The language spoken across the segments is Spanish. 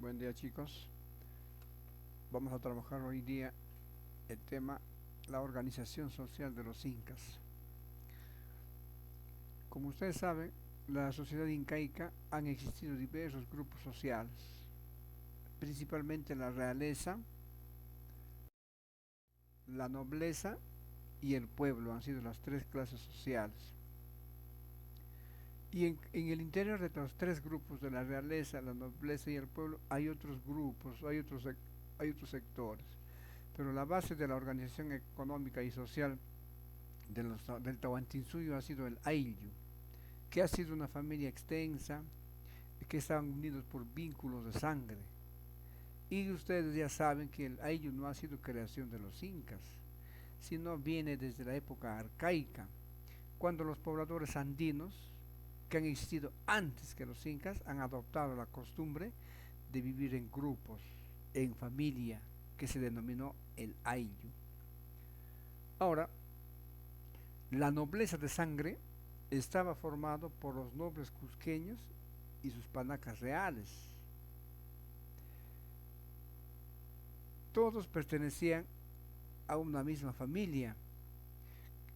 Buen día, chicos. Vamos a trabajar hoy día el tema la organización social de los incas. Como ustedes saben, la sociedad incaica han existido diversos grupos sociales, principalmente la realeza, la nobleza y el pueblo han sido las tres clases sociales. Y en el interior de los tres grupos de la realeza, la nobleza y el pueblo hay otros grupos, hay otros sectores. Pero la base de la organización económica y social del Tahuantinsuyo ha sido el Ayllu, que ha sido una familia extensa, que estaban unidos por vínculos de sangre. Y ustedes ya saben que el Ayllu no ha sido creación de los incas, sino viene desde la época arcaica, cuando los pobladores andinos, que han existido antes que los incas, han adoptado la costumbre de vivir en grupos, en familia, que se denominó el Ayllu. Ahora, la nobleza de sangre estaba formado por los nobles cusqueños y sus panacas reales. Todos pertenecían a una misma familia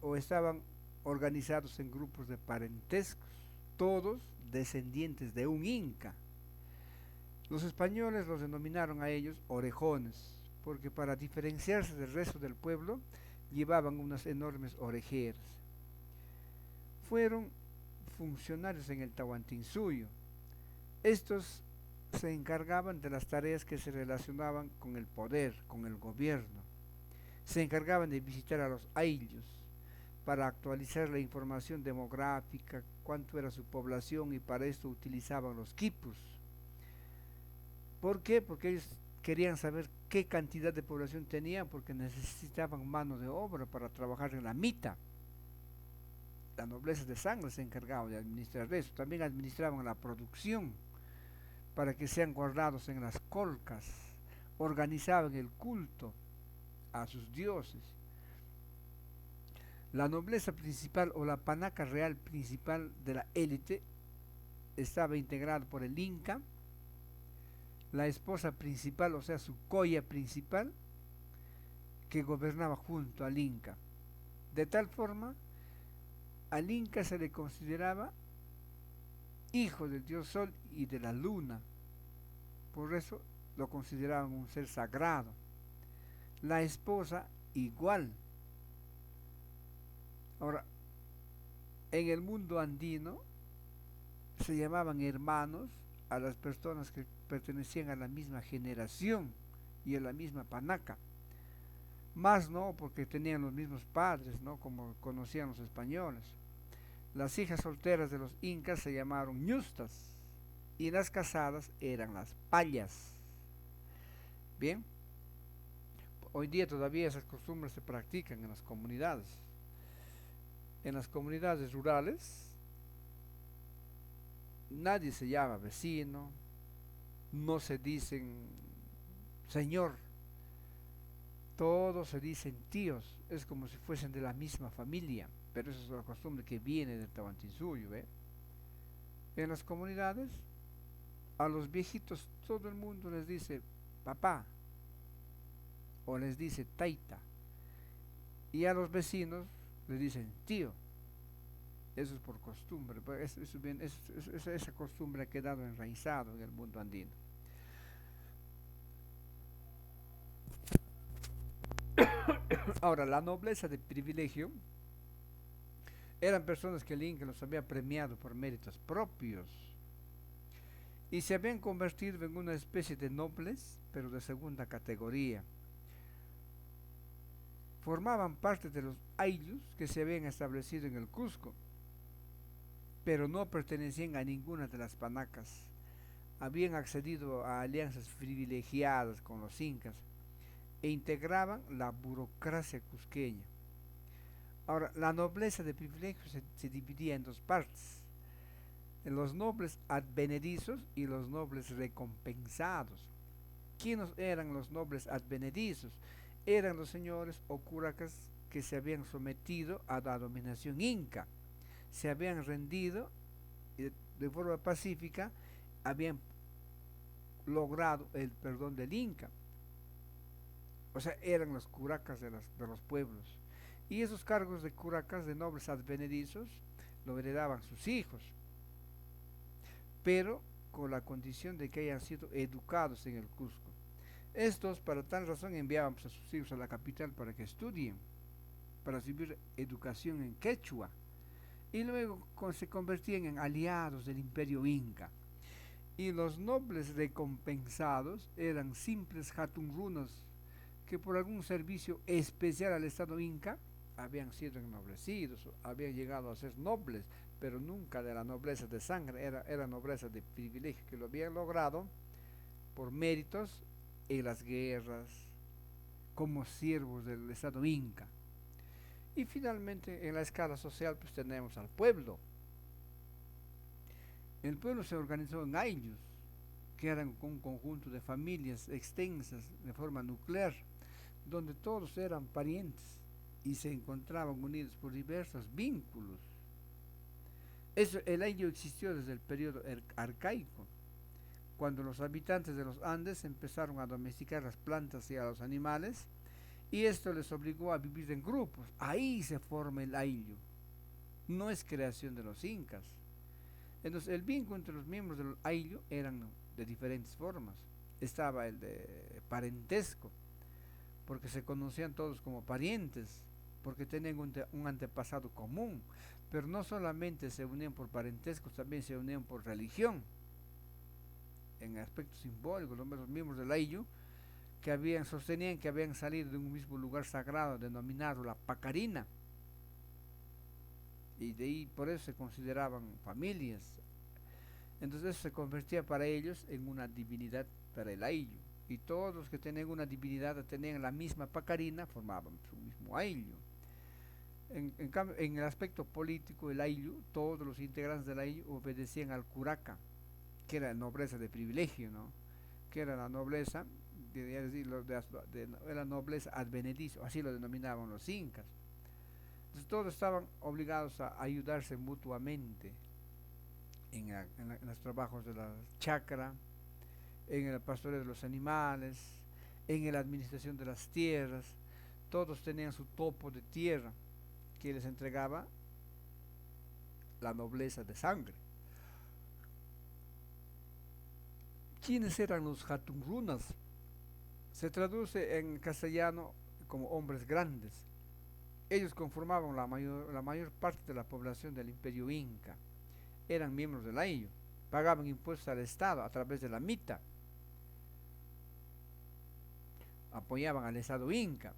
o estaban organizados en grupos de parentescos, todos descendientes de un inca. Los españoles los denominaron a ellos orejones, porque para diferenciarse del resto del pueblo llevaban unas enormes orejeras. Fueron funcionarios en el Tahuantinsuyo. Estos se encargaban de las tareas que se relacionaban con el poder, con el gobierno. Se encargaban de visitar a los ayllus para actualizar la información demográfica, cuánto era su población, y para esto utilizaban los quipus. ¿Por qué? Porque ellos querían saber qué cantidad de población tenían, porque necesitaban mano de obra para trabajar en la mita. La nobleza de sangre se encargaba de administrar eso. También administraban la producción para que sean guardados en las colcas. Organizaban el culto a sus dioses. La nobleza principal o la panaca real principal de la élite estaba integrada por el inca, la esposa principal, o sea, su coya principal, que gobernaba junto al inca. De tal forma, al inca se le consideraba hijo del dios sol y de la luna. Por eso lo consideraban un ser sagrado. La esposa igual. Ahora, en el mundo andino se llamaban hermanos a las personas que pertenecían a la misma generación y a la misma panaca. Más no porque tenían los mismos padres, ¿no? Como conocían los españoles. Las hijas solteras de los incas se llamaron ñustas y las casadas eran las payas. Bien, hoy día todavía esas costumbres se practican en las comunidades. En las comunidades rurales nadie se llama vecino, no se dicen señor, todos se dicen tíos, es como si fuesen de la misma familia, pero esa es una costumbre que viene del Tahuantinsuyo, ¿eh? En las comunidades, a los viejitos todo el mundo les dice papá o les dice taita, y a los vecinos les dicen tío. Eso es por costumbre, pues, esa costumbre ha quedado enraizado en el mundo andino. Ahora, la nobleza de privilegio eran personas que el Inca los había premiado por méritos propios y se habían convertido en una especie de nobles, pero de segunda categoría. Formaban parte de los ayllus que se habían establecido en el Cusco, pero no pertenecían a ninguna de las panacas. Habían accedido a alianzas privilegiadas con los incas e integraban la burocracia cusqueña. Ahora, la nobleza de privilegio se dividía en dos partes: en los nobles advenedizos y los nobles recompensados. ¿Quiénes eran los nobles advenedizos? Eran los señores o curacas que se habían sometido a la dominación inca, se habían rendido de forma pacífica, habían logrado el perdón del Inca. O sea, eran los curacas de los pueblos. Y esos cargos de curacas, de nobles advenedizos, lo heredaban sus hijos, pero con la condición de que hayan sido educados en el Cusco. Estos, para tal razón, enviaban a sus hijos a la capital para que estudien, para recibir educación en quechua, y luego se convertían en aliados del imperio inca. Y los nobles recompensados eran simples jatunrunos que por algún servicio especial al Estado inca habían sido ennoblecidos, habían llegado a ser nobles, pero nunca de la nobleza de sangre, era nobleza de privilegio, que lo habían logrado por méritos en las guerras, como siervos del Estado inca. Y finalmente en la escala social pues tenemos al pueblo. El pueblo se organizó en aylus, que eran un conjunto de familias extensas de forma nuclear, donde todos eran parientes y se encontraban unidos por diversos vínculos. El ayllu existió desde el periodo arcaico, cuando los habitantes de los Andes empezaron a domesticar las plantas y a los animales, y esto les obligó a vivir en grupos. Ahí se forma el ayllu, no es creación de los incas. Entonces el vínculo entre los miembros del ayllu eran de diferentes formas. Estaba el de parentesco, porque se conocían todos como parientes, porque tenían un antepasado común, pero no solamente se unían por parentesco, también se unían por religión. En aspecto simbólico, los miembros del ayllu sostenían que habían salido de un mismo lugar sagrado denominado la Pacarina, y de ahí por eso se consideraban familias. Entonces eso se convertía para ellos en una divinidad para el ayllu, y todos los que tenían una divinidad, tenían la misma Pacarina, formaban su mismo ayllu. Cambio, en el aspecto político, el ayllu, todos los integrantes del ayllu obedecían al curaca, que era nobleza de privilegio, ¿no? Que era la nobleza, era nobleza advenedizo, así lo denominaban los incas. Entonces todos estaban obligados a ayudarse mutuamente en los trabajos de la chacra, en el pastoreo de los animales, en la administración de las tierras. Todos tenían su topo de tierra que les entregaba la nobleza de sangre. ¿Quiénes eran los jatunrunas? Se traduce en castellano como hombres grandes. Ellos conformaban la mayor parte de la población del imperio inca. Eran miembros del ayllu, pagaban impuestos al Estado a través de la mita, apoyaban al Estado inca,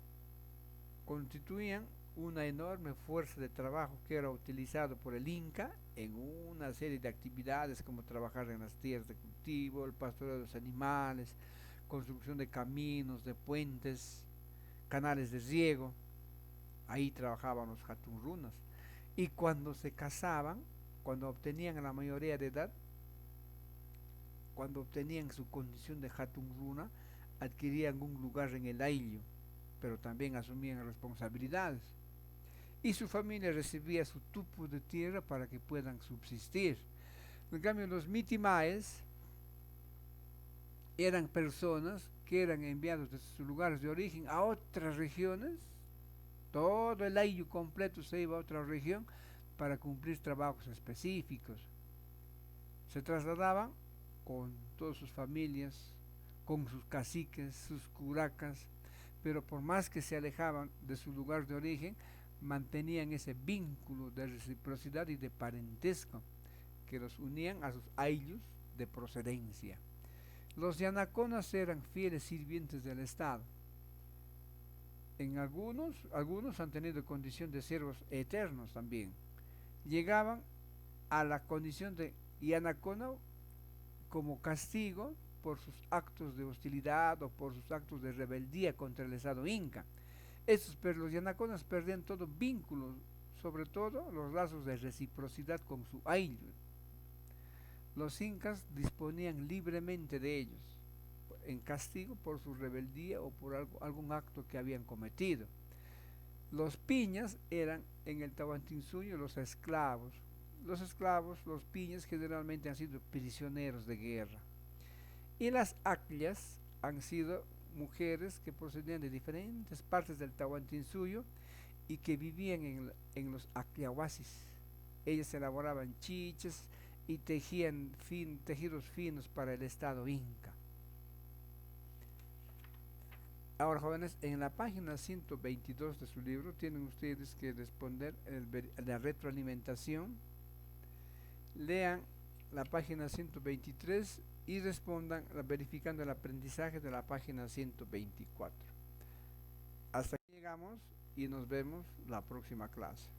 constituían una enorme fuerza de trabajo que era utilizado por el Inca en una serie de actividades como trabajar en las tierras de cultivo, el pastoreo de los animales, construcción de caminos, de puentes, canales de riego. Ahí trabajaban los jatunrunas. Y cuando se casaban, cuando obtenían la mayoría de edad, cuando obtenían su condición de jatunruna, adquirían un lugar en el ayllu, pero también asumían responsabilidades. Y su familia recibía su tupo de tierra para que puedan subsistir. En cambio, los mitimaes eran personas que eran enviados de sus lugares de origen a otras regiones. Todo el ayllu completo se iba a otra región para cumplir trabajos específicos. Se trasladaban con todas sus familias, con sus caciques, sus curacas, pero por más que se alejaban de su lugar de origen, mantenían ese vínculo de reciprocidad y de parentesco que los unían a sus ayllus de procedencia. Los yanaconas eran fieles sirvientes del Estado. Algunos han tenido condición de siervos eternos también. Llegaban a la condición de yanacona como castigo por sus actos de hostilidad o por sus actos de rebeldía contra el Estado inca. Pero los yanaconas perdían todo vínculo, sobre todo los lazos de reciprocidad con su ayllu. Los incas disponían libremente de ellos, en castigo por su rebeldía o por algún acto que habían cometido. Los piñas eran en el Tahuantinsuyo los esclavos. Los piñas generalmente han sido prisioneros de guerra. Y las aclias han sido mujeres que procedían de diferentes partes del Tahuantinsuyo y que vivían en los acliahuasis. Ellas elaboraban chiches y tejían tejidos finos para el estado inca. Ahora, jóvenes, en la página 122 de su libro tienen ustedes que responder la retroalimentación. Lean la página 123 y respondan verificando el aprendizaje de la página 124. Hasta aquí llegamos y nos vemos la próxima clase.